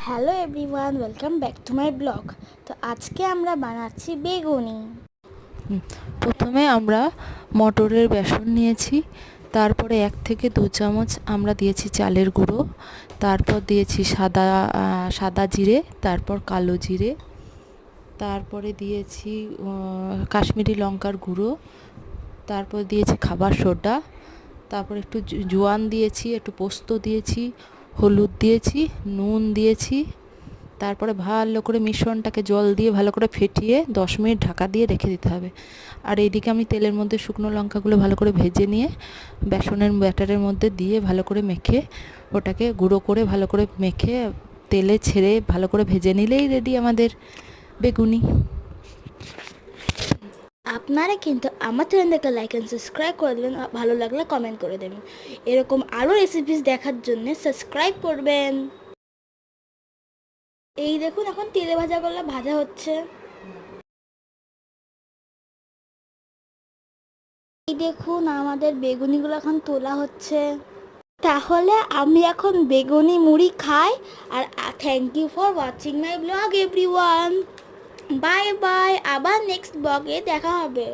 Hello everyone, welcome back to my blog. তো আজকে আমরা বানাচ্ছি বেগুনি। প্রথমে আমরা মটরের বেসন নিয়েছি, তারপরে 1 থেকে 2 চামচ আমরা দিয়েছি চালের গুঁড়ো, তারপর দিয়েছি সাদা জিরে, তারপর কালো জিরে, তারপরে দিয়েছি কাশ্মীরি লঙ্কার গুঁড়ো, তারপর দিয়েছি খাবার সোডা, তারপর একটু জোয়ান দিয়েছি, একটু পোস্ত দিয়েছি, হলুদ দিয়েছি, নুন দিয়েছি। তারপরে ভালো করে মিশ্রণটাকে জল দিয়ে ভালো করে ফেটিয়ে 10 মিনিট ঢাকা দিয়ে রেখে দিতে হবে। আর এইদিকে আমি তেলের মধ্যে শুকনো লঙ্কাগুলো ভালো করে ভেজে নিয়ে বেসনের ব্যাটারের মধ্যে দিয়ে ভালো করে মেখে ওটাকে গুঁড়ো করে ভালো করে মেখে তেলে ছেড়ে ভালো করে ভেজে নিলেই রেডি আমাদের বেগুনি। আপনারা কিন্তু আমার চ্যানেলটাকে লাইক অ্যান্ড সাবস্ক্রাইব করে দেবেন, ভালো লাগলে কমেন্ট করে দেবেন। এরকম আরও রেসিপিস দেখার জন্য সাবস্ক্রাইব করবেন। এই দেখুন, এখন তেলে ভাজাগুলো ভাজা হচ্ছে। এই দেখুন, আমাদের বেগুনিগুলো এখন তোলা হচ্ছে। তাহলে আমি এখন বেগুনি মুড়ি খাই। আর thank you for watching my blog everyone. Bye bye, আবার নেক্সট ব্লগে দেখা হবে।